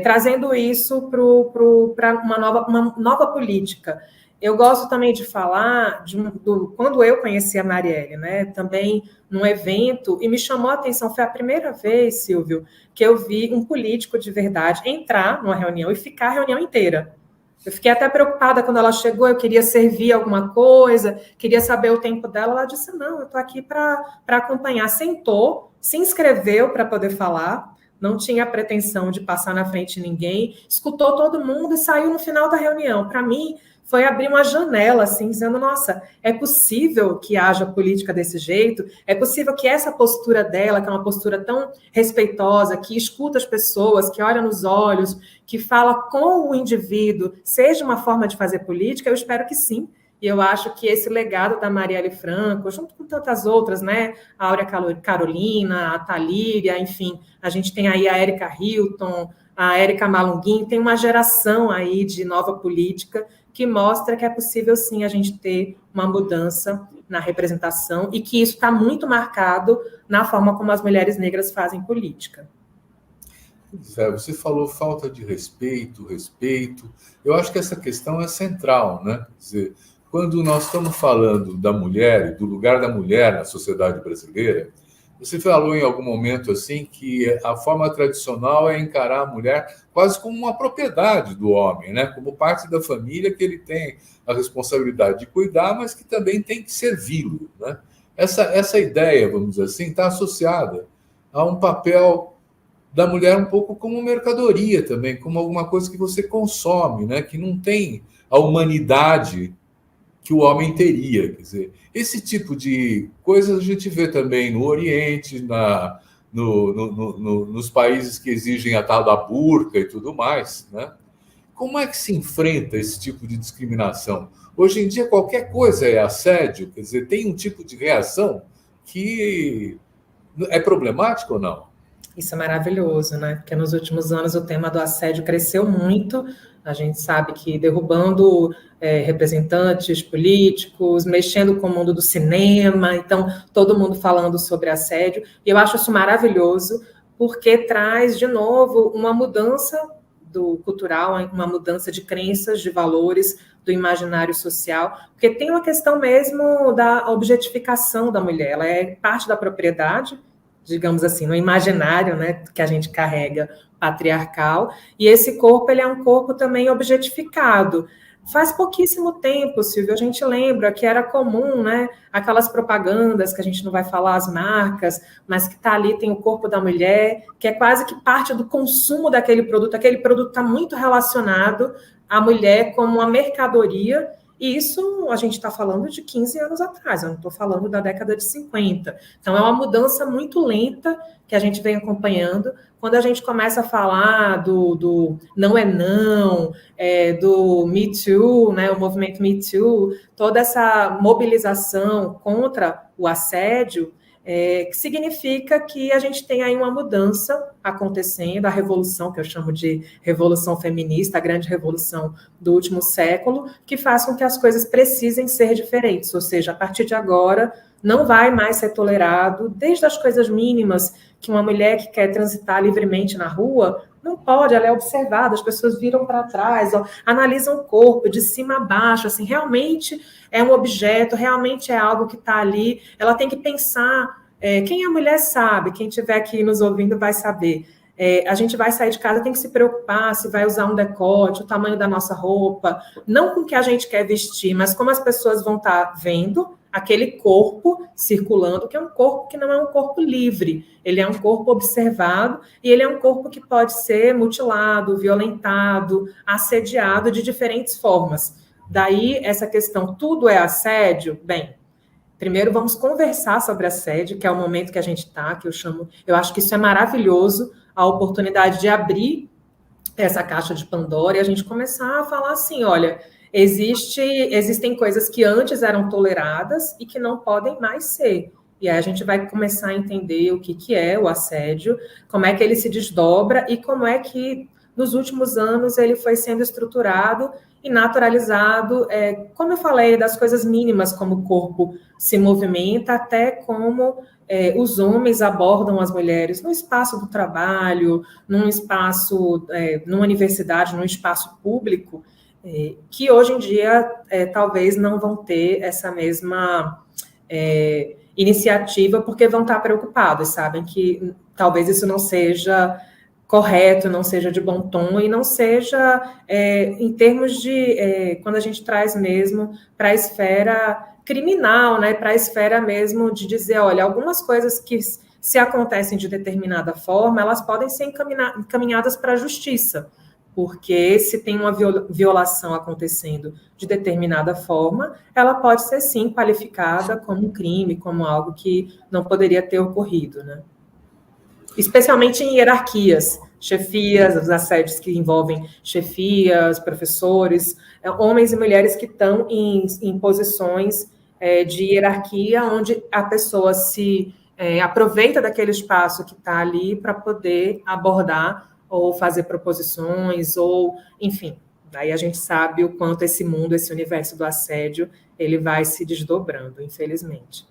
trazendo isso para uma nova política. Eu gosto também de falar quando eu conheci a Marielle, né, também num evento, e me chamou a atenção, foi a primeira vez, Silvio, que eu vi um político de verdade entrar numa reunião e ficar a reunião inteira. Eu fiquei até preocupada quando ela chegou, eu queria servir alguma coisa, queria saber o tempo dela. Ela disse, não, eu estou aqui para acompanhar. Sentou, se inscreveu para poder falar, não tinha pretensão de passar na frente de ninguém, escutou todo mundo e saiu no final da reunião. Para mim, foi abrir uma janela, assim, dizendo, nossa, é possível que haja política desse jeito? É possível que essa postura dela, que é uma postura tão respeitosa, que escuta as pessoas, que olha nos olhos, que fala com o indivíduo, seja uma forma de fazer política? Eu espero que sim. E eu acho que esse legado da Marielle Franco, junto com tantas outras, né? A Áurea Carolina, a Thalíria, enfim, a gente tem aí a Érica Hilton, a Érica Malunguinho, tem uma geração aí de nova política que mostra que é possível, sim, a gente ter uma mudança na representação e que isso está muito marcado na forma como as mulheres negras fazem política. Você falou falta de respeito. Eu acho que essa questão é central, né? Quer dizer, quando nós estamos falando da mulher e do lugar da mulher na sociedade brasileira, Você falou em algum momento assim que a forma tradicional é encarar a mulher quase como uma propriedade do homem, né? Como parte da família que ele tem a responsabilidade de cuidar, mas que também tem que servi-lo, né? Essa ideia, vamos dizer assim, está associada a um papel da mulher um pouco como mercadoria também, como alguma coisa que você consome, né? Que não tem a humanidade que o homem teria. Quer dizer, esse tipo de coisa a gente vê também no Oriente, nos países que exigem a tal da burca e tudo mais, né? Como é que se enfrenta esse tipo de discriminação? Hoje em dia, qualquer coisa é assédio, quer dizer, tem um tipo de reação que é problemático ou não? Isso é maravilhoso, né? Porque nos últimos anos o tema do assédio cresceu muito. A gente sabe que derrubando representantes políticos, mexendo com o mundo do cinema, então todo mundo falando sobre assédio. E eu acho isso maravilhoso, porque traz de novo uma mudança do cultural, uma mudança de crenças, de valores, do imaginário social, porque tem uma questão mesmo da objetificação da mulher. Ela é parte da propriedade, digamos assim, no imaginário, né, que a gente carrega patriarcal, e esse corpo, ele é um corpo também objetificado. Faz pouquíssimo tempo, Silvio, a gente lembra que era comum, né, aquelas propagandas, que a gente não vai falar as marcas, mas que está ali, tem o corpo da mulher, que é quase que parte do consumo daquele produto está muito relacionado à mulher como uma mercadoria, e isso a gente está falando de 15 anos atrás, eu não estou falando da década de 50. Então, é uma mudança muito lenta que a gente vem acompanhando. Quando a gente começa a falar do não é não, do Me Too, né, o movimento Me Too, toda essa mobilização contra o assédio, que significa que a gente tem aí uma mudança acontecendo, a revolução, que eu chamo de revolução feminista, a grande revolução do último século, que faz com que as coisas precisem ser diferentes, ou seja, a partir de agora não vai mais ser tolerado, desde as coisas mínimas, que uma mulher que quer transitar livremente na rua, não pode, ela é observada, as pessoas viram para trás, ó, analisam o corpo de cima a baixo, assim, realmente é um objeto, realmente é algo que está ali, ela tem que pensar, quem é a mulher sabe, quem estiver aqui nos ouvindo vai saber, a gente vai sair de casa, tem que se preocupar se vai usar um decote, o tamanho da nossa roupa, não com o que a gente quer vestir, mas como as pessoas vão estar vendo aquele corpo circulando, que é um corpo que não é um corpo livre, ele é um corpo observado e ele é um corpo que pode ser mutilado, violentado, assediado de diferentes formas. Daí, essa questão, tudo é assédio? Bem, primeiro vamos conversar sobre assédio, que é o momento que a gente está, que eu acho que isso é maravilhoso, a oportunidade de abrir essa caixa de Pandora e a gente começar a falar assim, olha, existem coisas que antes eram toleradas e que não podem mais ser. E aí a gente vai começar a entender o que é o assédio, como é que ele se desdobra e como é que, nos últimos anos, ele foi sendo estruturado e naturalizado, como eu falei, das coisas mínimas, como o corpo se movimenta, até como os homens abordam as mulheres no espaço do trabalho, num espaço, numa universidade, num espaço público, que hoje em dia talvez não vão ter essa mesma iniciativa, porque vão estar preocupados, sabem que talvez isso não seja correto, não seja de bom tom e não seja em termos de quando a gente traz mesmo para a esfera criminal, né, para a esfera mesmo de dizer, olha, algumas coisas que se acontecem de determinada forma, elas podem ser encaminhadas para a justiça, porque se tem uma violação acontecendo de determinada forma, ela pode ser, sim, qualificada como um crime, como algo que não poderia ter ocorrido, né? Especialmente em hierarquias, chefias, os assédios que envolvem chefias, professores, homens e mulheres que estão em posições de hierarquia, onde a pessoa se aproveita daquele espaço que está ali para poder abordar ou fazer proposições, ou, enfim, daí a gente sabe o quanto esse mundo, esse universo do assédio, ele vai se desdobrando, infelizmente.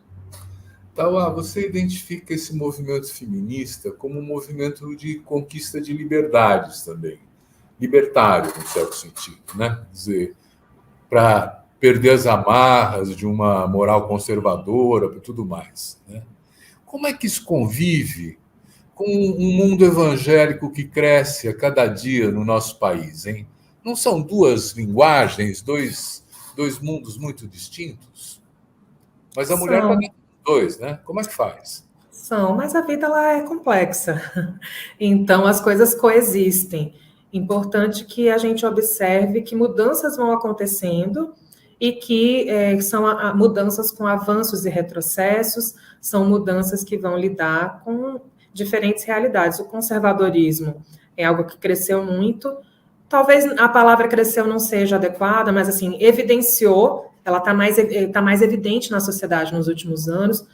Tauá, você identifica esse movimento feminista como um movimento de conquista de liberdades também, libertário, no certo sentido, né? Quer dizer, para perder as amarras de uma moral conservadora e tudo mais, né? Como é que isso convive com um mundo evangélico que cresce a cada dia no nosso país, hein? Não são duas linguagens, dois mundos muito distintos? Mas a mulher está São, dentro dos dois, né? Como é que faz? mas a vida ela é complexa. Então as coisas coexistem. Importante que a gente observe que mudanças vão acontecendo e que são mudanças com avanços e retrocessos, são mudanças que vão lidar com diferentes realidades. O conservadorismo é algo que cresceu muito. Talvez a palavra cresceu não seja adequada, mas assim, evidenciou, ela tá mais evidente na sociedade nos últimos anos,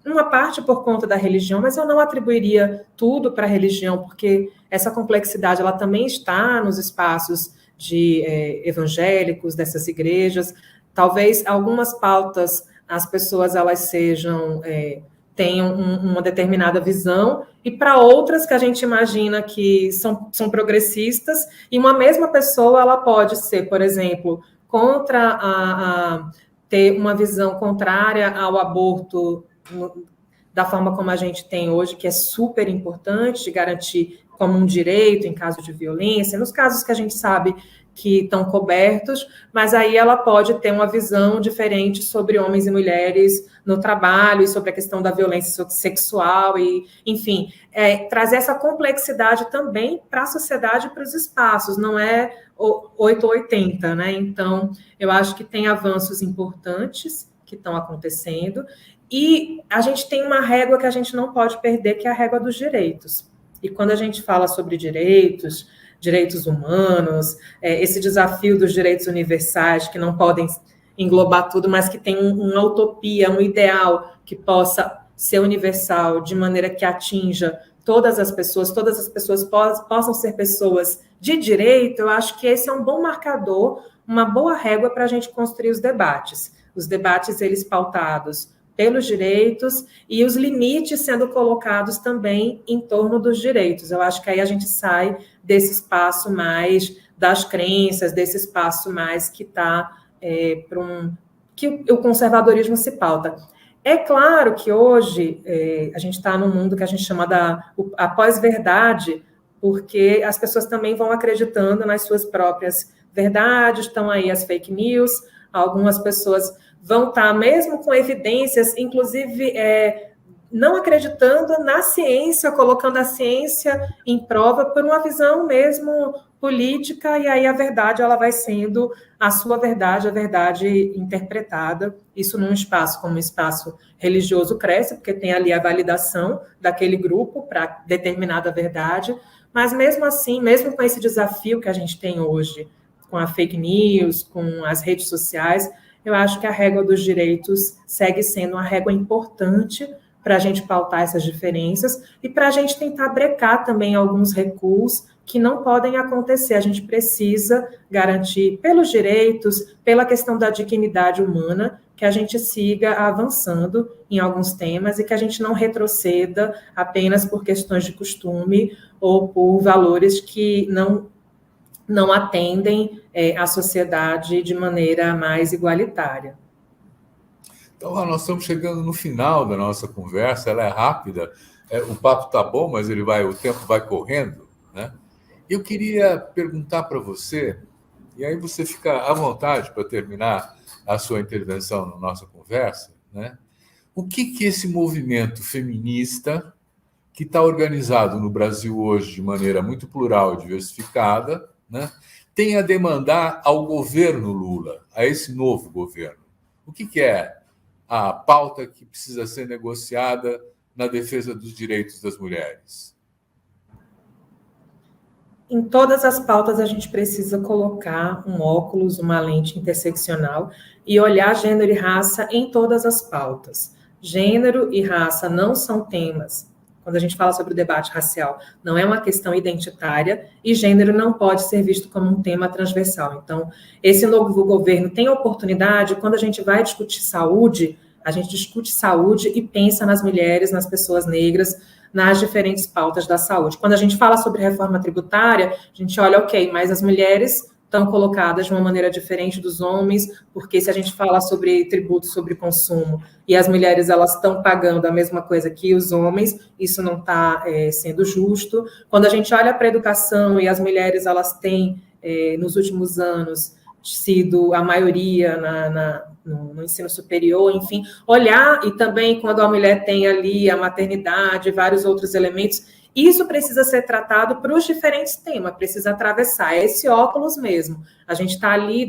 uma parte por conta da religião, mas eu não atribuiria tudo para a religião, porque essa complexidade ela também está nos espaços de evangélicos, dessas igrejas. Talvez algumas pautas as pessoas elas sejam tenham uma determinada visão, e para outras que a gente imagina que são progressistas, e uma mesma pessoa ela pode ser, por exemplo, contra ter uma visão contrária ao aborto da forma como a gente tem hoje, que é super importante, de garantir como um direito em caso de violência, nos casos que a gente sabe que estão cobertos, mas aí ela pode ter uma visão diferente sobre homens e mulheres no trabalho e sobre a questão da violência sexual e, enfim, trazer essa complexidade também para a sociedade e para os espaços, não é 8 ou 80, né? Então, eu acho que tem avanços importantes que estão acontecendo e a gente tem uma régua que a gente não pode perder, que é a régua dos direitos. E quando a gente fala sobre direitos humanos, esse desafio dos direitos universais, que não podem englobar tudo, mas que tem uma utopia, um ideal que possa ser universal, de maneira que atinja todas as pessoas possam ser pessoas de direito, eu acho que esse é um bom marcador, uma boa régua para a gente construir os debates. Os debates, eles pautados pelos direitos e os limites sendo colocados também em torno dos direitos. Eu acho que aí a gente sai desse espaço mais das crenças, desse espaço mais que está que o conservadorismo se pauta. É claro que hoje a gente está num mundo que a gente chama a pós-verdade, porque as pessoas também vão acreditando nas suas próprias verdades, estão aí as fake news, algumas pessoas vão estar, mesmo com evidências, inclusive não acreditando na ciência, colocando a ciência em prova por uma visão mesmo política, e aí a verdade ela vai sendo a sua verdade, a verdade interpretada. Isso num espaço como um espaço religioso cresce, porque tem ali a validação daquele grupo para determinada verdade, mas mesmo assim, mesmo com esse desafio que a gente tem hoje, com a fake news, com as redes sociais, eu acho que a régua dos direitos segue sendo uma régua importante para a gente pautar essas diferenças e para a gente tentar brecar também alguns recuos que não podem acontecer. A gente precisa garantir, pelos direitos, pela questão da dignidade humana, que a gente siga avançando em alguns temas e que a gente não retroceda apenas por questões de costume ou por valores que não atendem a sociedade de maneira mais igualitária. Então, nós estamos chegando no final da nossa conversa, ela é rápida, o papo está bom, mas o tempo vai correndo, né? Eu queria perguntar para você, e aí você fica à vontade para terminar a sua intervenção na nossa conversa, né? O que esse movimento feminista, que está organizado no Brasil hoje de maneira muito plural e diversificada, né, tem a demandar ao governo Lula, a esse novo governo? O que é a pauta que precisa ser negociada na defesa dos direitos das mulheres? Em todas as pautas, a gente precisa colocar um óculos, uma lente interseccional e olhar gênero e raça em todas as pautas. Gênero e raça não são temas. Quando a gente fala sobre o debate racial, não é uma questão identitária e gênero não pode ser visto como um tema transversal. Então, esse novo governo tem a oportunidade, quando a gente vai discutir saúde, a gente discute saúde e pensa nas mulheres, nas pessoas negras, nas diferentes pautas da saúde. Quando a gente fala sobre reforma tributária, a gente olha, ok, mas as mulheres estão colocadas de uma maneira diferente dos homens, porque se a gente fala sobre tributo sobre consumo e as mulheres elas estão pagando a mesma coisa que os homens, isso não está sendo justo. Quando a gente olha para a educação e as mulheres elas têm, nos últimos anos, sido a maioria no ensino superior, enfim, olhar, e também quando a mulher tem ali a maternidade, vários outros elementos, isso precisa ser tratado para os diferentes temas, precisa atravessar esse óculos mesmo. A gente está ali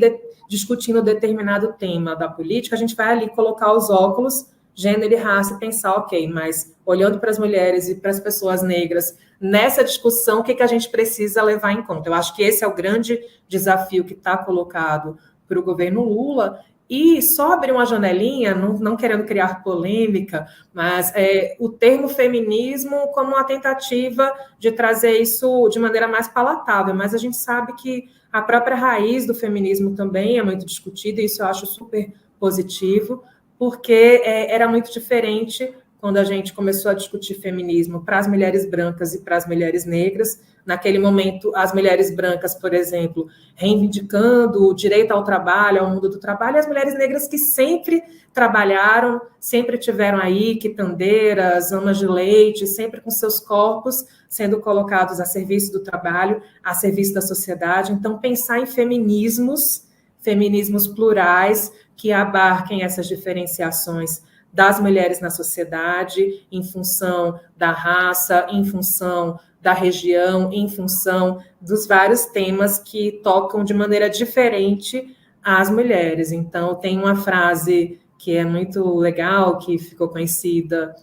discutindo determinado tema da política, a gente vai ali colocar os óculos, gênero e raça, e pensar, ok, mas olhando para as mulheres e para as pessoas negras, nessa discussão, o que a gente precisa levar em conta? Eu acho que esse é o grande desafio que está colocado para o governo Lula. E só abrir uma janelinha, não querendo criar polêmica, mas o termo feminismo como uma tentativa de trazer isso de maneira mais palatável, mas a gente sabe que a própria raiz do feminismo também é muito discutida, e isso eu acho super positivo, porque era muito diferente quando a gente começou a discutir feminismo para as mulheres brancas e para as mulheres negras. Naquele momento, as mulheres brancas, por exemplo, reivindicando o direito ao trabalho, ao mundo do trabalho, e as mulheres negras que sempre trabalharam, sempre tiveram aí quitandeiras, amas de leite, sempre com seus corpos sendo colocados a serviço do trabalho, a serviço da sociedade. Então, pensar em feminismos plurais, que abarquem essas diferenciações das mulheres na sociedade, em função da raça, em função da região, em função dos vários temas que tocam de maneira diferente as mulheres. Então, tem uma frase que é muito legal, que ficou conhecida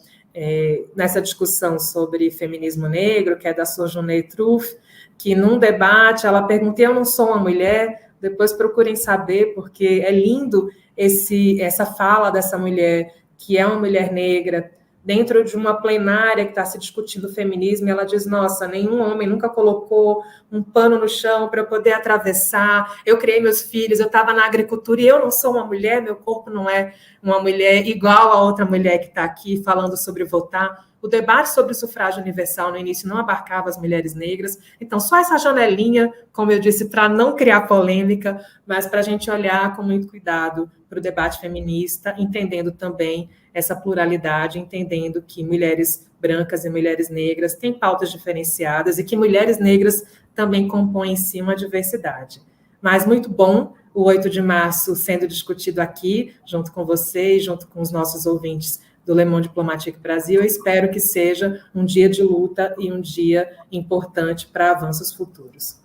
nessa discussão sobre feminismo negro, que é da Sojourner Truth, que num debate ela pergunta: eu não sou uma mulher? Depois procurem saber, porque é lindo essa fala dessa mulher, que é uma mulher negra, dentro de uma plenária que está se discutindo feminismo, e ela diz: nossa, nenhum homem nunca colocou um pano no chão para eu poder atravessar, eu criei meus filhos, eu estava na agricultura e eu não sou uma mulher, meu corpo não é uma mulher igual a outra mulher que está aqui falando sobre votar. O debate sobre o sufrágio universal no início não abarcava as mulheres negras, então só essa janelinha, como eu disse, para não criar polêmica, mas para a gente olhar com muito cuidado para o debate feminista, entendendo também essa pluralidade, entendendo que mulheres brancas e mulheres negras têm pautas diferenciadas e que mulheres negras também compõem em si uma diversidade. Mas muito bom o 8 de março sendo discutido aqui, junto com vocês, junto com os nossos ouvintes do Le Monde Diplomatique Brasil. Eu espero que seja um dia de luta e um dia importante para avanços futuros.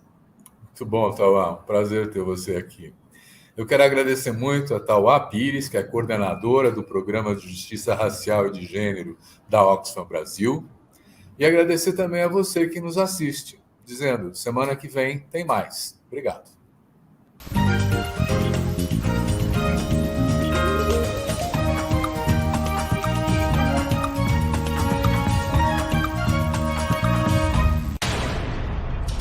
Muito bom, Tauá. Prazer ter você aqui. Eu quero agradecer muito a Tauá Pires, que é coordenadora do Programa de Justiça Racial e de Gênero da Oxfam Brasil, e agradecer também a você que nos assiste, dizendo: semana que vem tem mais. Obrigado.